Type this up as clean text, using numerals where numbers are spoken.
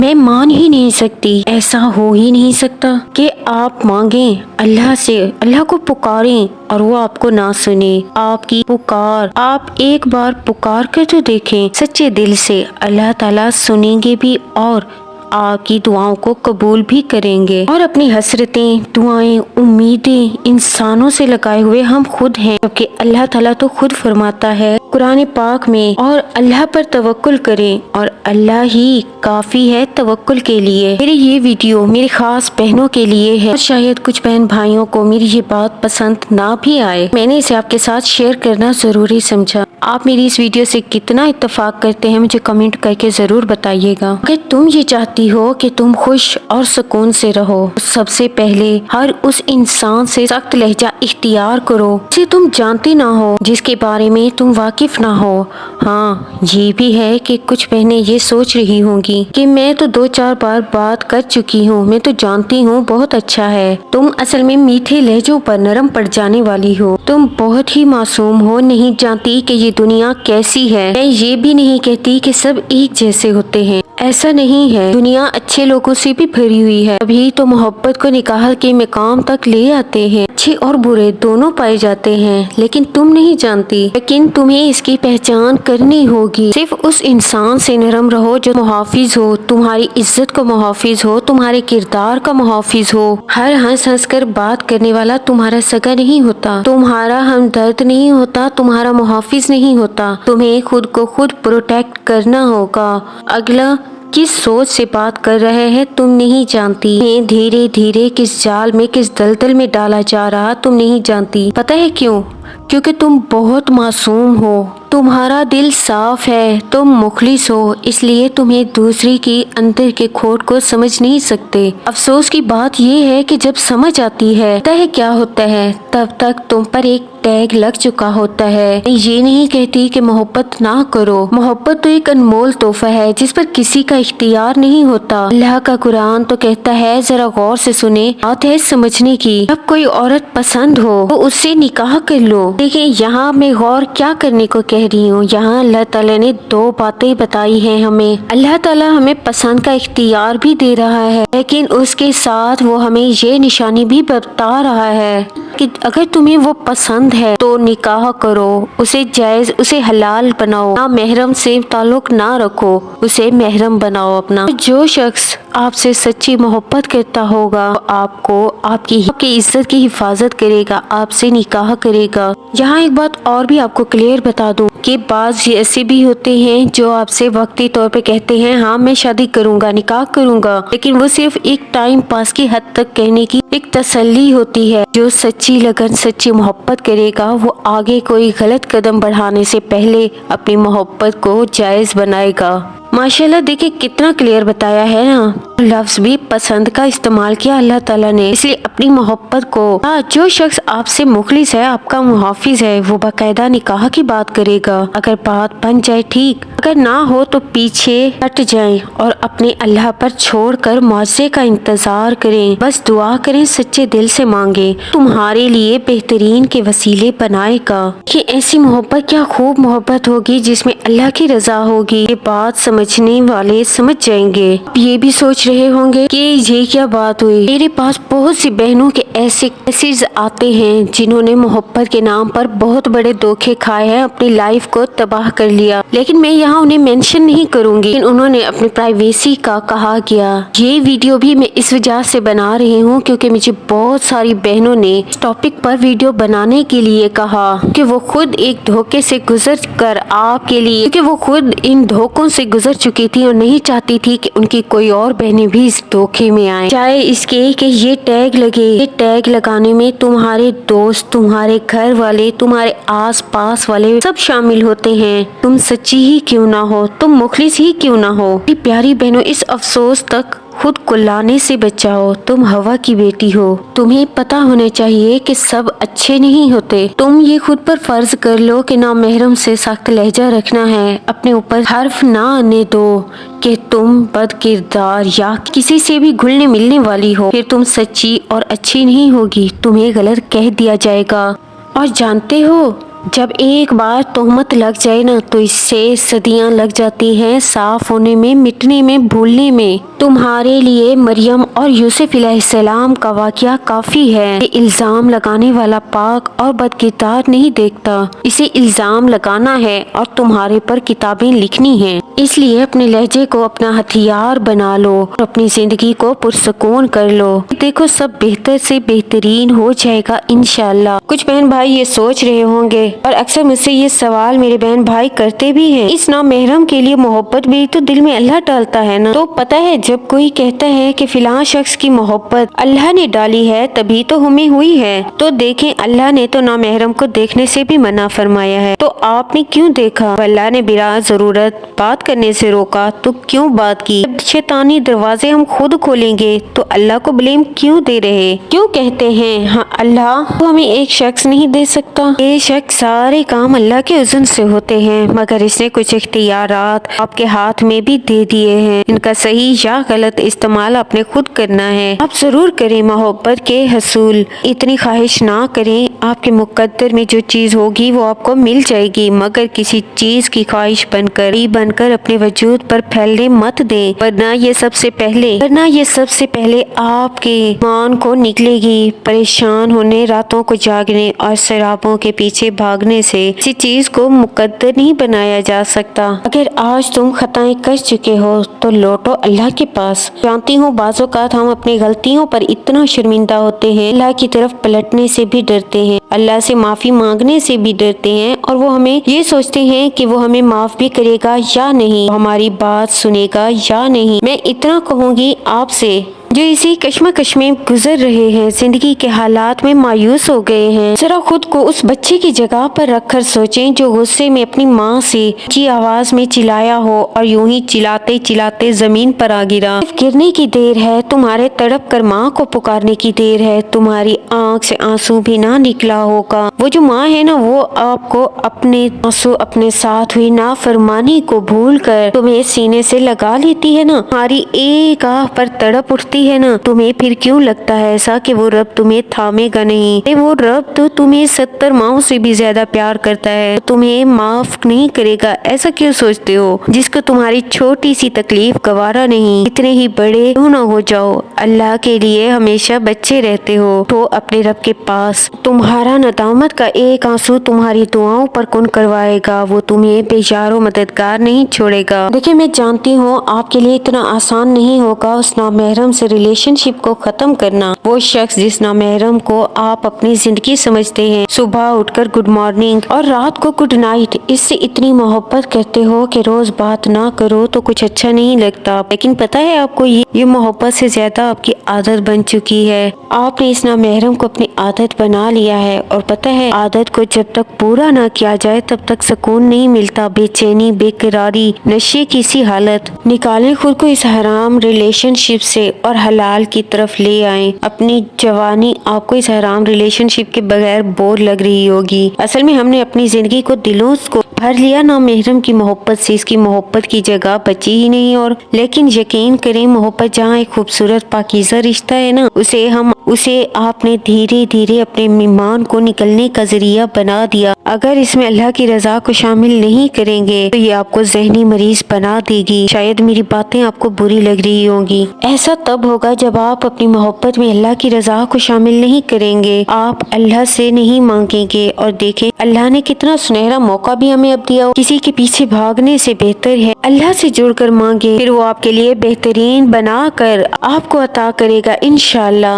میں مان ہی نہیں سکتی، ایسا ہو ہی نہیں سکتا کہ آپ مانگیں اللہ سے، اللہ کو پکاریں اور وہ آپ کو نہ سنے۔ آپ کی پکار، آپ ایک بار پکار کر تو دیکھیں سچے دل سے، اللہ تعالیٰ سنیں گے بھی اور آپ کی دعاؤں کو قبول بھی کریں گے۔ اور اپنی حسرتیں، دعائیں، امیدیں انسانوں سے لگائے ہوئے ہم خود ہیں، کیونکہ اللہ تعالیٰ تو خود فرماتا ہے قرآن پاک میں، اور اللہ پر توکل کریں اور اللہ ہی کافی ہے توکل کے لیے۔ میری یہ ویڈیو میری خاص بہنوں کے لیے ہے، اور شاید کچھ بہن بھائیوں کو میری یہ بات پسند نہ بھی آئے، میں نے اسے آپ کے ساتھ شیئر کرنا ضروری سمجھا۔ آپ میری اس ویڈیو سے کتنا اتفاق کرتے ہیں مجھے کمنٹ کر کے ضرور بتائیے گا۔ اگر تم یہ چاہتی ہو کہ تم خوش اور سکون سے رہو، سب سے پہلے ہر اس انسان سے سخت لہجہ اختیار کرو جسے تم جانتے نہ ہو، جس کے بارے میں تم واقف نہ ہو۔ ہاں یہ بھی ہے کہ کچھ بہنیں یہ سوچ رہی ہوں گی کہ میں تو 2-4 بار بات کر چکی ہوں، میں تو جانتی ہوں بہت اچھا ہے۔ تم اصل میں میٹھے لہجوں پر نرم پڑ جانے والی ہو، تم بہت ہی معصوم ہو، نہیں جانتی کہ یہ دنیا کیسی ہے۔ میں یہ بھی نہیں کہتی کہ سب ایک جیسے ہوتے ہیں، ایسا نہیں ہے، دنیا اچھے لوگوں سے بھی بھری ہوئی ہے، ابھی تو محبت کو نکاح کے مقام تک لے آتے ہیں، اچھے اور برے دونوں پائے جاتے ہیں، لیکن تم نہیں جانتی، لیکن تمہیں اس کی پہچان کرنی ہوگی۔ صرف اس انسان سے نرم رہو جو محافظ ہو، تمہاری عزت کا محافظ ہو، تمہارے کردار کا محافظ ہو۔ ہر ہنس ہنس کر بات کرنے والا تمہارا سگا نہیں ہوتا، تمہارا ہمدرد نہیں ہوتا، تمہارا محافظ نہیں ہوتا۔ تمہیں خود کو خود پروٹیکٹ کرنا ہوگا۔ اگلا کس سوچ سے بات کر رہے ہیں تم نہیں جانتی، تمہیں دھیرے دھیرے کس جال میں، کس دلدل میں ڈالا جا رہا تم نہیں جانتی۔ پتہ ہے کیوں؟ کیونکہ تم بہت معصوم ہو، تمہارا دل صاف ہے، تم مخلص ہو، اس لیے تمہیں دوسری کی اندر کے کھوٹ کو سمجھ نہیں سکتے۔ افسوس کی بات یہ ہے کہ جب سمجھ آتی ہے پتہ ہے کیا ہوتا ہے، تب تک تم پر ایک ٹیگ لگ چکا ہوتا ہے۔ میں یہ نہیں کہتی کہ محبت نہ کرو، محبت تو ایک انمول تحفہ ہے جس پر کسی کا اختیار نہیں ہوتا۔ اللہ کا قرآن تو کہتا ہے، ذرا غور سے سنیں، بات ہے سمجھنے کی۔ جب کوئی عورت پسند ہو تو اس سے نکاح کر لو۔ دیکھیں یہاں میں غور کیا کرنے کو کہہ رہی ہوں، یہاں اللہ تعالیٰ نے 2 باتیں بتائی ہیں ہمیں۔ اللہ تعالیٰ ہمیں پسند کا اختیار بھی دے رہا ہے، لیکن اس کے ساتھ وہ ہمیں یہ نشانی بھی بتا رہا ہے کہ اگر تمہیں وہ پسند ہے تو نکاح کرو، اسے جائز، اسے حلال بناؤ، نہ محرم سے تعلق نہ رکھو، اسے محرم بناؤ اپنا۔ جو شخص آپ سے سچی محبت کرتا ہوگا آپ کو آپ کی عزت کی حفاظت کرے گا، آپ سے نکاح کرے گا۔ یہاں ایک بات اور بھی آپ کو کلیئر بتا دوں کہ بعض ایسے بھی ہوتے ہیں جو آپ سے وقتی طور پہ کہتے ہیں ہاں میں شادی کروں گا، نکاح کروں گا، لیکن وہ صرف ایک ٹائم پاس کی حد تک کہنے کی ایک تسلی ہوتی ہے۔ جو سچی لگن، سچی محبت کرے گا وہ آگے کوئی غلط قدم بڑھانے سے پہلے اپنی محبت کو جائز بنائے گا۔ ماشاءاللہ دیکھیں کتنا کلیئر بتایا ہے نا، لفظ بھی پسند کا استعمال کیا اللہ تعالیٰ نے، اس لیے اپنی محبت کو، جو شخص آپ سے مخلص ہے، آپ کا محافظ ہے، وہ باقاعدہ نکاح کی بات کرے گا۔ اگر بات بن جائے ٹھیک، اگر نہ ہو تو پیچھے ہٹ جائیں اور اپنے اللہ پر چھوڑ کر معاوضے کا انتظار کریں، بس دعا کریں، سچے دل سے مانگیں، تمہارے لیے بہترین کے وسیلے بنائے گا۔ کہ ایسی محبت کیا خوب محبت ہوگی جس میں اللہ کی رضا ہوگی، یہ بات سمجھنے والے سمجھ جائیں گے۔ یہ بھی سوچ رہے ہوں گے کہ یہ کیا بات ہوئی، میرے پاس بہت سی بہنوں کے ایسے کیسز آتے ہیں جنہوں نے محبت کے نام پر بہت بڑے دھوکے کھائے ہیں، اپنی لائف کو تباہ کر لیا، لیکن میں یہاں انہیں مینشن نہیں کروں گی، انہوں نے اپنی پرائیویسی کا کہا گیا۔ یہ ویڈیو بھی میں اس وجہ سے بنا رہی ہوں کیونکہ مجھے بہت ساری بہنوں نے اس ٹاپک پر ویڈیو بنانے کے لیے کہا کہ وہ خود ایک دھوکے سے گزر کر آپ کے لیے، کیونکہ وہ خود ان دھوکوں سے گزر چکی تھی اور نہیں چاہتی تھی کہ ان کی کوئی اور بہنیں بھی اس دھوکے میں آئیں، چاہے اس کے کہ یہ ٹیگ لگے۔ یہ ٹیگ لگانے میں تمہارے دوست، تمہارے گھر والے، تمہارے آس پاس والے سب شامل ہوتے ہیں، تم سچی ہی کیوں نہ ہو، تم مخلص ہی کیوں نہ ہو۔ میری پیاری بہنوں، اس افسوس تک خود کو لانے سے بچاؤ، تم ہوا کی بیٹی ہو، تمہیں پتہ ہونا چاہیے کہ سب اچھے نہیں ہوتے۔ تم یہ خود پر فرض کر لو کہ نامحرم سے سخت لہجہ رکھنا ہے، اپنے اوپر حرف نہ آنے دو کہ تم بد کردار یا کسی سے بھی گھلنے ملنے والی ہو، پھر تم سچی اور اچھی نہیں ہوگی، تمہیں غلط کہہ دیا جائے گا۔ اور جانتے ہو جب ایک بار تہمت لگ جائے نا تو اس سے صدیاں لگ جاتی ہیں صاف ہونے میں، مٹنے میں، بھولنے میں۔ تمہارے لیے مریم اور یوسف علیہ السلام کا واقعہ کافی ہے۔ یہ الزام لگانے والا پاک اور بدکردار نہیں دیکھتا، اسے الزام لگانا ہے اور تمہارے پر کتابیں لکھنی ہیں، اس لیے اپنے لہجے کو اپنا ہتھیار بنا لو اور اپنی زندگی کو پرسکون کر لو۔ دیکھو سب بہتر سے بہترین ہو جائے گا انشاءاللہ۔ کچھ بہن بھائی یہ سوچ رہے ہوں گے اور اکثر مجھ سے یہ سوال میرے بہن بھائی کرتے بھی ہیں، اس نامحرم کے لیے محبت بھی تو دل میں اللہ ڈالتا ہے نا؟ تو پتہ ہے جب کوئی کہتا ہے کہ فلاں شخص کی محبت اللہ نے ڈالی ہے تبھی تو ہمیں ہوئی ہے، تو دیکھیں اللہ نے تو نامحرم کو دیکھنے سے بھی منع فرمایا ہے، تو آپ نے کیوں دیکھا؟ اللہ نے بلا ضرورت بات کرنے سے روکا تو کیوں بات کی؟ جب شیطانی دروازے ہم خود کھولیں گے تو اللہ کو بلیم کیوں دے رہے؟ کیوں کہتے ہیں ہاں اللہ تو ہمیں ایک شخص نہیں دے سکتا؟ یہ شخص سارے کام اللہ کے اذن سے ہوتے ہیں، مگر اس نے کچھ اختیارات آپ کے ہاتھ میں بھی دے دیے ہیں، ان کا صحیح یا غلط استعمال آپ نے خود کرنا ہے۔ آپ ضرور کریں محبت کے حصول، اتنی خواہش نہ کریں، آپ کے مقدر میں جو چیز ہوگی وہ آپ کو مل جائے گی، مگر کسی چیز کی خواہش بن کر اپنے وجود پر پھیلنے مت دیں، ورنہ یہ سب سے پہلے آپ کے ایمان کو نکلے گی۔ پریشان ہونے، راتوں کو جاگنے اور شرابوں کے پیچھے بھاگنے سے کسی چیز کو مقدر نہیں بنایا جا سکتا۔ اگر آج تم خطائیں کر چکے ہو تو لوٹو اللہ کے پاس۔ جانتی ہوں بعض اوقات ہم اپنی غلطیوں پر اتنا شرمندہ ہوتے ہیں، اللہ کی طرف پلٹنے سے بھی ڈرتے ہیں، اللہ سے معافی مانگنے سے بھی ڈرتے ہیں، اور وہ ہمیں یہ سوچتے ہیں کہ وہ ہمیں معاف بھی کرے گا یا نہیں، ہماری بات سنے گا یا نہیں۔ میں اتنا کہوں گی آپ سے جو اسی کشمکش میں گزر رہے ہیں، زندگی کے حالات میں مایوس ہو گئے ہیں، ذرا خود کو اس بچے کی جگہ پر رکھ کر سوچیں جو غصے میں اپنی ماں سے اونچی آواز میں چلایا ہو اور یوں ہی چلاتے چلاتے زمین پر آ گرا۔ صرف گرنے کی دیر ہے، تمہارے تڑپ کر ماں کو پکارنے کی دیر ہے، تمہاری آنکھ سے آنسو بھی نہ نکلا ہوگا۔ وہ جو ماں ہے نا، وہ آپ کو اپنے آنسو، اپنے ساتھ ہوئی نافرمانی کو بھول کر تمہیں سینے سے لگا لیتی ہے نا، تمہاری ایک آہ پر تڑپ اٹھتی ہے نا، تمہیں پھر کیوں لگتا ہے ایسا کہ وہ رب تمہیں تھامے گا نہیں؟ وہ رب تو تمہیں 70 ماؤں سے بھی زیادہ پیار کرتا ہے، تمہیں معاف نہیں کرے گا، ایسا کیوں سوچتے ہو؟ جس کو تمہاری چھوٹی سی تکلیف گوارا نہیں، اتنے ہی بڑے کیوں نہ ہو جاؤ، اللہ کے لیے ہمیشہ بچے رہتے ہو تو اپنے رب کے پاس تمہارا ندامت کا ایک آنسو تمہاری دعاؤں پر کن کروائے گا، وہ تمہیں بے یار و مددگار نہیں چھوڑے گا۔ دیکھیں میں جانتی ہوں آپ کے لیے اتنا آسان نہیں ہوگا اس نامحرم سے ریلیشن شپ کو ختم کرنا۔ وہ شخص جس نامحرم کو آپ اپنی زندگی سمجھتے ہیں، صبح اٹھ کر گڈ مارننگ اور رات کو گڈ نائٹ، اس سے اتنی محبت کرتے ہو کہ روز بات نہ کرو تو کچھ اچھا نہیں لگتا، لیکن پتہ ہے آپ کو یہ محبت سے زیادہ آپ کی عادت بن چکی ہے، آپ نے اس نامحرم کو اپنی عادت بنا لیا ہے، اور پتہ ہے عادت کو جب تک پورا نہ کیا جائے تب تک سکون نہیں ملتا، بے چینی، بے قراری، نشے کی سی حالت۔ نکالیں خود کو اس حرام ریلیشن شپ سے اور حلال کی طرف لے آئیں۔ اپنی جوانی آپ کو اس حرام ریلیشن شپ کے بغیر بور لگ رہی ہوگی، اصل میں ہم نے اپنی زندگی کو دلوں کو بھر لیا نامحرم کی محبت سے، اس کی محبت کی جگہ بچی ہی نہیں، اور لیکن یقین کریں محبت جہاں ایک خوبصورت پاکیزہ رشتہ ہے نا، اسے آپ نے دھیرے دھیرے اپنے ایمان کو نکلنے کا ذریعہ بنا دیا۔ اگر اس میں اللہ کی رضا کو شامل نہیں کریں گے تو یہ آپ کو ذہنی مریض بنا دے گی۔ شاید میری باتیں آپ کو بری لگ رہی ہوں گی، ایسا تب ہوگا جب آپ اپنی محبت میں اللہ کی رضا کو شامل نہیں کریں گے، آپ اللہ سے نہیں مانگیں گے، اور دیکھیں اللہ نے کتنا سنہرا موقع بھی ہمیں اب دیا۔ کسی کے پیچھے بھاگنے سے بہتر ہے اللہ سے جڑ کر مانگے، پھر وہ آپ کے لیے بہترین بنا کر آپ کو عطا کرے گا انشاءاللہ۔